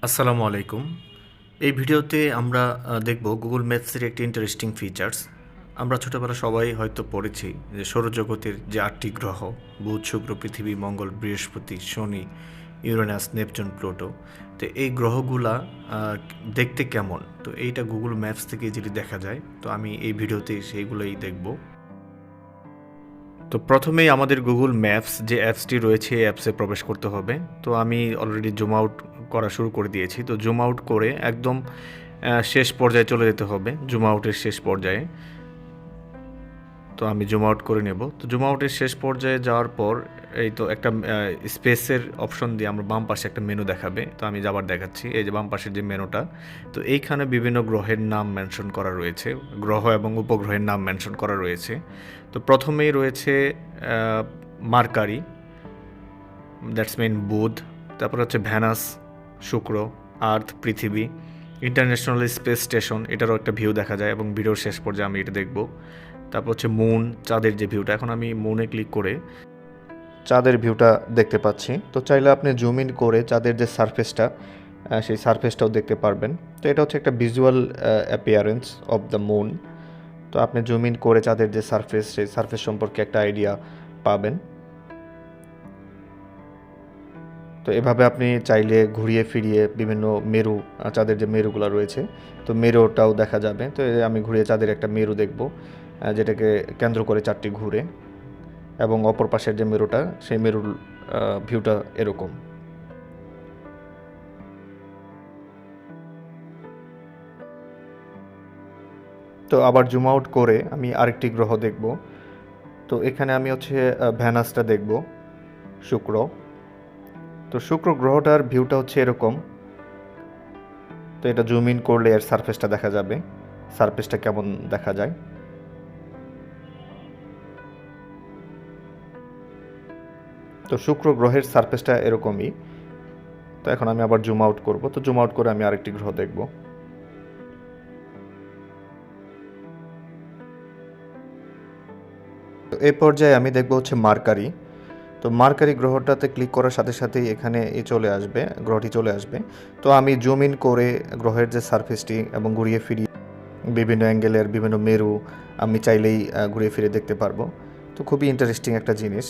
আসসালামু আলাইকুম। এই ভিডিওতে আমরা দেখব গুগল ম্যাপসের একটি ইন্টারেস্টিং ফিচার্স। আমরা ছোটবেলা সবাই হয়তো পড়েছি যে সৌরজগতের যে ৮টি গ্রহ বুধ, শুক্র, পৃথিবী, মঙ্গল, বৃহস্পতি, শনি, ইউরেনাস, নেপচুন, প্লুটো। তো এই গ্রহগুলা দেখতে কেমন? তো এইটা গুগল ম্যাপস থেকে ইজিলি দেখা যায়। তো আমি এই ভিডিওতে সেইগুলোই দেখব। তো প্রথমেই আমাদের গুগল ম্যাপস যে অ্যাপসটি রয়েছে এই অ্যাপসে প্রবেশ করতে হবে। তো আমি অলরেডি জুম আউট করা শুরু করে দিয়েছি। তো জুম আউট করে একদম শেষ পর্যায়ে চলে যেতে হবে, জুম আউটের শেষ পর্যায়ে। তো আমি জুম আউট করে নেব। তো জুম আউটের শেষ পর্যায়ে যাওয়ার পর এই তো একটা স্পেসের অপশন দিয়ে আমরা বাম পাশে একটা মেনু দেখাবে। তো আমি যাবার দেখাচ্ছি, এই যে বাম পাশের যে মেনুটা। তো এইখানে বিভিন্ন গ্রহের নাম মেনশন করা রয়েছে, গ্রহ এবং উপগ্রহের নাম মেনশন করা রয়েছে। তো প্রথমেই রয়েছে মার্কারি, দ্যাটস মিন বুধ। তারপর হচ্ছে ভ্যানাস, শুক্র, আর্থ, পৃথিবী, ইন্টারন্যাশনাল স্পেস স্টেশন, এটারও একটা ভিউ দেখা যায় এবং ভিডিওর শেষ পর্যায়ে আমি এটা দেখব। তারপর হচ্ছে মুন, চাঁদের যে ভিউটা। এখন আমি মুনে ক্লিক করে চাঁদের ভিউটা দেখতে পাচ্ছি। তো চাইলে আপনি জুম ইন করে চাঁদের যে সারফেসটা, সেই সারফেসটাও দেখতে পারবেন। তো এটা হচ্ছে একটা visual appearance of the moon. তো আপনি জুম ইন করে চাঁদের যে সারফেস, সেই সারফেস সম্পর্কে একটা আইডিয়া পাবেন। তো এভাবে আপনি চাইলে ঘুরিয়ে ফিরিয়ে বিভিন্ন মেরু, চাঁদের যে মেরুগুলো রয়েছে, তো মেরুটাও দেখা যাবে। তো আমি ঘুরিয়ে চাঁদের একটা মেরু দেখব, যেটাকে কেন্দ্র করে চাঁদটি ঘুরে, এবং অপর পাশের যে মেরুটা, সেই মেরুর ভিউটা এরকম। তো আবার জুম আউট করে আমি আরেকটি গ্রহ দেখব। তো এখানে আমি হচ্ছে ভ্যানাসটা দেখব, শুক্র। তো শুক্র গ্রহটার ভিউটা হচ্ছে এরকম। তো এটা জুম ইন করলে এর সারফেসটা দেখা যাবে, সারফেসটা কেমন দেখা যায়। তো শুক্র গ্রহের সারফেসটা এরকমই। তো এখন আমি আবার জুম আউট করব। তো জুম আউট করে আমি আরেকটি গ্রহ দেখব। তো এই পর্যায়ে আমি দেখব হচ্ছে মার্কারি। তো মার্কারি গ্রহটাতে ক্লিক করার সাথে সাথেই এখানে চলে আসবে, গ্রহটি চলে আসবে। তো আমি জুম ইন করে গ্রহের যে সারফেসটি এবং ঘুরিয়ে ফিরিয়ে বিভিন্ন অ্যাঙ্গেলের বিভিন্ন মেরু আমি চাইলেই ঘুরিয়ে ফিরে দেখতে পারবো। তো খুবই ইন্টারেস্টিং একটা জিনিস,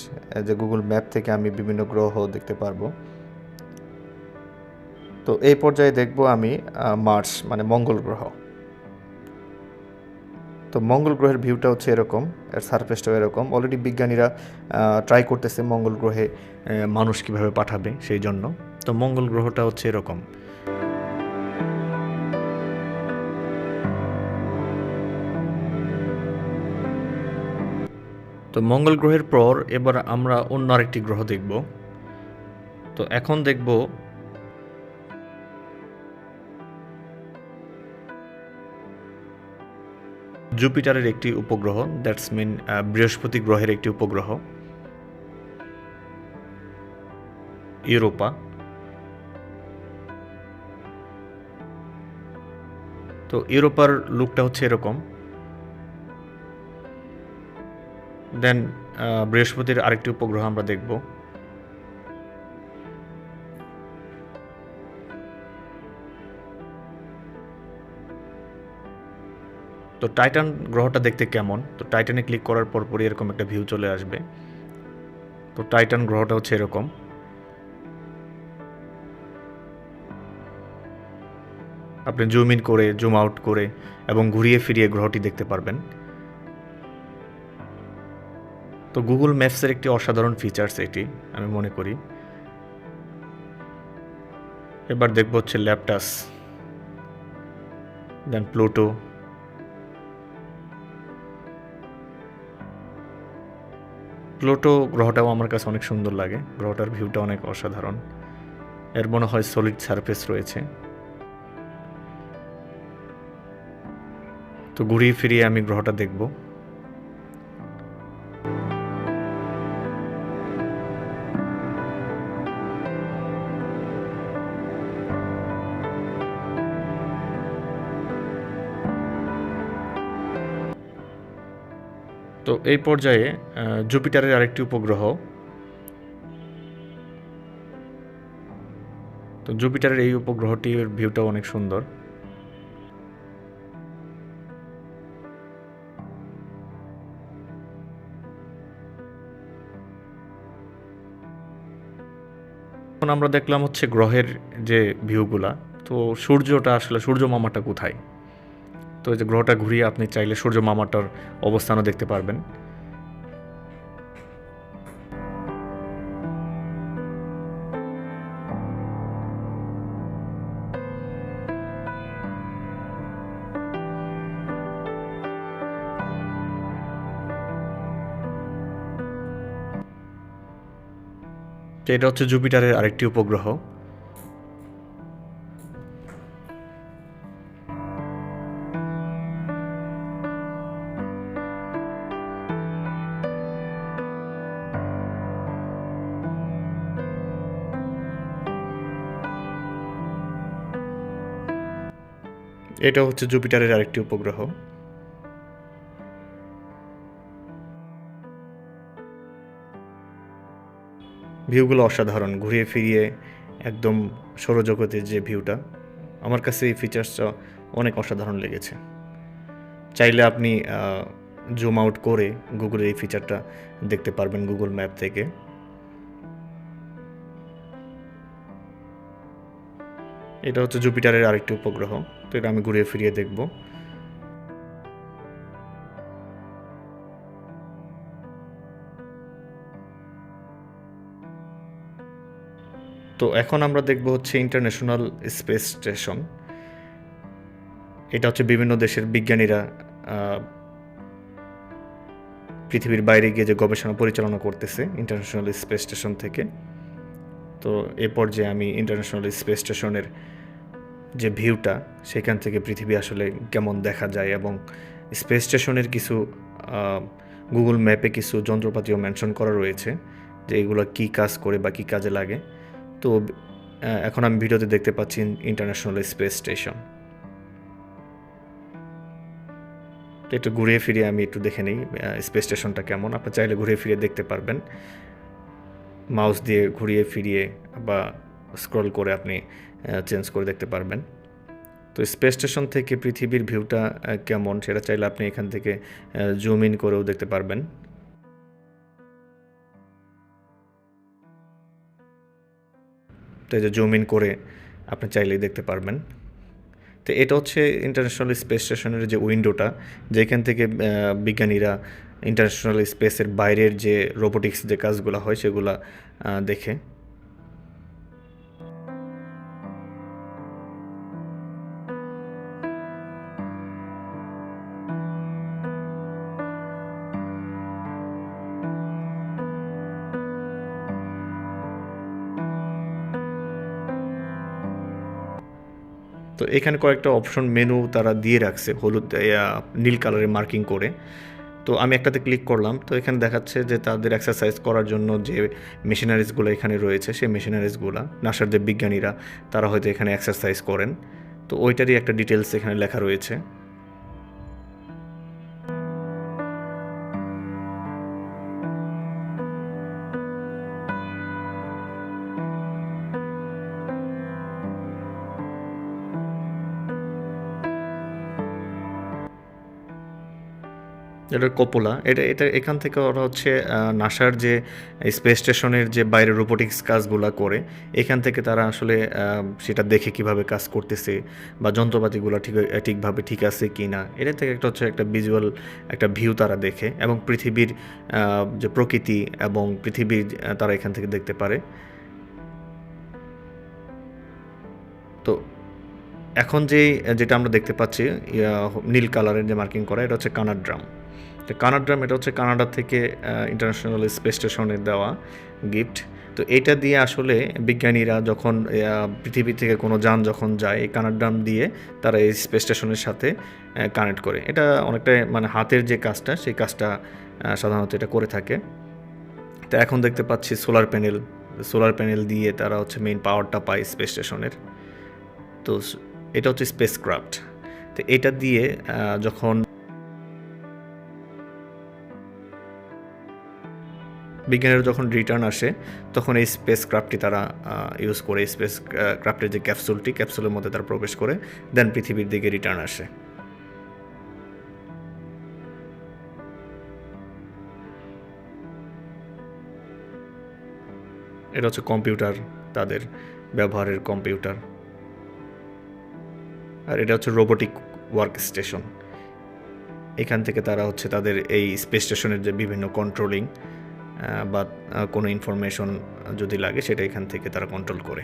যে গুগল ম্যাপ থেকে আমি বিভিন্ন গ্রহ দেখতে পারবো। তো এই পর্যায়ে দেখব আমি মার্স মানে মঙ্গল গ্রহ। তো মঙ্গল গ্রহের ভিউটা হচ্ছে এরকম, এর সারফেসটাও এরকম। অলরেডি বিজ্ঞানীরা ট্রাই করতেছে মঙ্গল গ্রহে মানুষ কীভাবে পাঠাবে সেই জন্য। তো মঙ্গল গ্রহটা হচ্ছে এরকম। তো মঙ্গল গ্রহের পর এবার আমরা অন্য আরেকটি গ্রহ দেখব। তো এখন দেখব জুপিটারের একটি উপগ্রহ, দ্যাটস মিন বৃহস্পতি গ্রহের একটি উপগ্রহ, ইউরোপা। তো ইউরোপার লুকটা হচ্ছে এরকম। দেন বৃহস্পতির আরেকটি উপগ্রহ আমরা দেখব। তো টাইটান গ্রহটা দেখতে কেমন? তো টাইটানে ক্লিক করার পরপরই এরকম একটা ভিউ চলে আসবে। তো টাইটান গ্রহটা হচ্ছে এরকম। আপনি জুম ইন করে, জুম আউট করে এবং ঘুরিয়ে ফিরিয়ে গ্রহটি দেখতে পারবেন। তো গুগল ম্যাপসের একটি অসাধারণ ফিচার্স এটি, আমি মনে করি। এবার দেখব হচ্ছে ল্যাপটাস, দেন প্লুটো। প্লুটো গ্রহটাও আমার কাছে অনেক সুন্দর লাগে, গ্রহটার ভিউটা অনেক অসাধারণ। এর মনে হয় সলিড সারফেস রয়েছে। তো ঘুরিয়ে ফিরিয়ে আমি গ্রহটা দেখব। তো এই পর্যায়ে জুপিটারের আরেকটি উপগ্রহ, তো জুপিটারের এই উপগ্রহটির ভিউটা অনেক সুন্দর। এখন আমরা দেখলাম হচ্ছে গ্রহের যে ভিউগুলা। তো সূর্যটা আসলে সূর্য মামাটা কোথায়? তো এই যে গ্রহটা ঘুরিয়ে আপনি চাইলে সূর্য মামাটার অবস্থানও দেখতে পারবেন। তো এটা হচ্ছে জুপিটারের আরেকটি উপগ্রহ। এটা হচ্ছে জুপিটারের আরেকটি উপগ্রহ। ভিউগুলো অসাধারণ, ঘুরিয়ে ফিরিয়ে একদম সৌরজগতের যে ভিউটা, আমার কাছে এই ফিচার্সটা অনেক অসাধারণ লেগেছে। চাইলে আপনি জুম আউট করে গুগলের এই ফিচারটা দেখতে পারবেন গুগল ম্যাপ থেকে। এটা হচ্ছে জুপিটারের আরেকটি উপগ্রহ। তো এটা আমি ঘুরিয়ে ফিরিয়ে দেখব। তো এখন আমরা দেখব হচ্ছে ইন্টারন্যাশনাল স্পেস স্টেশন। এটা হচ্ছে বিভিন্ন দেশের বিজ্ঞানীরা পৃথিবীর বাইরে গিয়ে যে গবেষণা পরিচালনা করতেছে ইন্টারন্যাশনাল স্পেস স্টেশন থেকে। তো এ পর্যায়ে আমি ইন্টারন্যাশনাল স্পেস স্টেশনের যে ভিউটা, সেখান থেকে পৃথিবী আসলে কেমন দেখা যায় এবং স্পেস স্টেশনের কিছু গুগল ম্যাপে কিছু যন্ত্রপাতিও মেনশন করা রয়েছে যে এগুলো কী কাজ করে বা কী কাজে লাগে। তো এখন আমি ভিডিওতে দেখতে পাচ্ছি ইন্টারন্যাশনাল স্পেস স্টেশন। তো একটু ঘুরিয়ে ফিরিয়ে আমি একটু দেখে নিই স্পেস স্টেশনটা কেমন। আপনি চাইলে ঘুরিয়ে ফিরিয়ে দেখতে পারবেন, মাউস দিয়ে ঘুরিয়ে ফিরিয়ে বা স্ক্রল করে আপনি চেঞ্জ করে দেখতে পারবেন। তো স্পেস স্টেশন থেকে পৃথিবীর ভিউটা কেমন সেটা চাইলে আপনি এখান থেকে জুম ইন করেও দেখতে পারবেন। তো এই যে জুম ইন করে আপনি চাইলেই দেখতে পারবেন। তো এটা হচ্ছে ইন্টারন্যাশনাল স্পেস স্টেশনের যে উইন্ডোটা, যেখান থেকে বিজ্ঞানীরা ইন্টারন্যাশনাল স্পেসের বাইরের যে রোবোটিক্স যে কাজগুলো হয় সেগুলো দেখে। তো এখানে কয়েকটা অপশন মেনু তারা দিয়ে রাখছে হলুদ নীল কালারে মার্কিং করে। তো আমি একটাতে ক্লিক করলাম। তো এখানে দেখাচ্ছে যে তাদের এক্সারসাইজ করার জন্য যে মেশিনারিজগুলো এখানে রয়েছে, সেই মেশিনারিজগুলো নাসার যে বিজ্ঞানীরা তারা হয়তো এখানে এক্সারসাইজ করেন। তো ওইটারই একটা ডিটেলস এখানে লেখা রয়েছে। এটা কোপোলা। এটা এখান থেকে ওরা হচ্ছে নাসার যে স্পেস স্টেশনের যে বাইরে রোবোটিক্স কাজগুলো করে, এখান থেকে তারা আসলে সেটা দেখে কিভাবে কাজ করতেছে বা যন্ত্রপাতিগুলো ঠিকভাবে ঠিক আছে কি না, এটা থেকে একটা হচ্ছে একটা ভিজুয়াল একটা ভিউ তারা দেখে এবং পৃথিবীর যে প্রকৃতি এবং পৃথিবীর তারা এখান থেকে দেখতে পারে। তো এখন যেটা আমরা দেখতে পাচ্ছি নীল কালারের যে মার্কিং করা, এটা হচ্ছে কানার ড্রাম। তো কানার ড্রাম এটা হচ্ছে কানাডা থেকে ইন্টারন্যাশনাল স্পেস স্টেশনে দেওয়া গিফট। তো এটা দিয়ে আসলে বিজ্ঞানীরা যখন পৃথিবী থেকে কোনো যান যখন যায়, এই কানার ড্রাম দিয়ে তারা এই স্পেস স্টেশনের সাথে কানেক্ট করে। এটা অনেকটা মানে হাতের যে কাজটা, সেই কাজটা সাধারণত এটা করে থাকে। তো এখন দেখতে পাচ্ছি সোলার প্যানেল দিয়ে তারা হচ্ছে মেইন পাওয়ারটা পায় স্পেস স্টেশনের। তো এটা হচ্ছে স্পেস ক্রাফট। তো এটা দিয়ে যখন বিজ্ঞানীরা যখন রিটার্ন আসে তখন এই স্পেস ক্রাফটটি তারা ইউজ করে, স্পেস ক্রাফটের যে ক্যাপসুলের মধ্যে তারা প্রবেশ করে দেন পৃথিবীর দিকে রিটার্ন আসে। এটা হচ্ছে কম্পিউটার, তাদের ব্যবহারের কম্পিউটার। আর এটা হচ্ছে রোবোটিক ওয়ার্ক স্টেশন। এখান থেকে তারা হচ্ছে তাদের এই স্পেস স্টেশনের যে বিভিন্ন কন্ট্রোলিং বা কোনো ইনফরমেশন যদি লাগে সেটা এখান থেকে তারা কন্ট্রোল করে।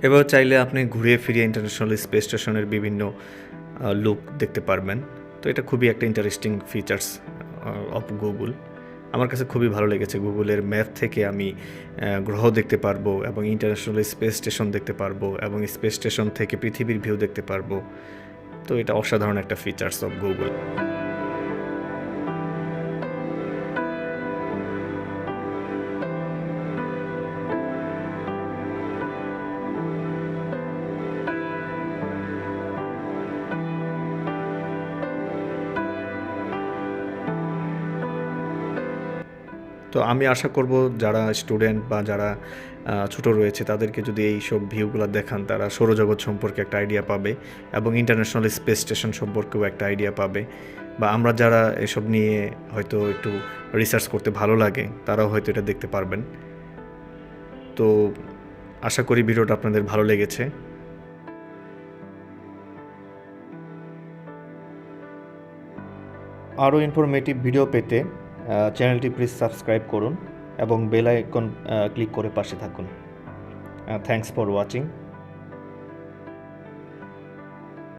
এবার চাইলে আপনি ঘুরিয়ে ফিরিয়ে ইন্টারন্যাশনাল স্পেস স্টেশনের বিভিন্ন লুক দেখতে পারবেন। তো এটা খুবই একটা ইন্টারেস্টিং ফিচার্স অফ গুগল। আমার কাছে খুবই ভালো লেগেছে। গুগলের ম্যাপ থেকে আমি গ্রহ দেখতে পারবো এবং ইন্টারন্যাশনাল স্পেস স্টেশন দেখতে পারবো এবং স্পেস স্টেশন থেকে পৃথিবীর ভিউ দেখতে পারবো। তো এটা অসাধারণ একটা ফিচার্স অফ গুগল। তো আমি আশা করব যারা স্টুডেন্ট বা যারা ছোট রয়েছে তাদেরকে যদি এই সব ভিউগুলো দেখান তারা সৌরজগৎ সম্পর্কে একটা আইডিয়া পাবে এবং ইন্টারন্যাশনাল স্পেস স্টেশন সম্পর্কেও একটা আইডিয়া পাবে। বা আমরা যারা এসব নিয়ে হয়তো একটু রিসার্চ করতে ভালো লাগে তারাও হয়তো এটা দেখতে পারবেন। তো আশা করি ভিডিওটা আপনাদের ভালো লেগেছে। আরও ইনফরমেটিভ ভিডিও পেতে চ্যানেলটি প্লিজ সাবস্ক্রাইব করুন এবং বেল আইকন ক্লিক করে পাশে থাকুন। Thanks for watching.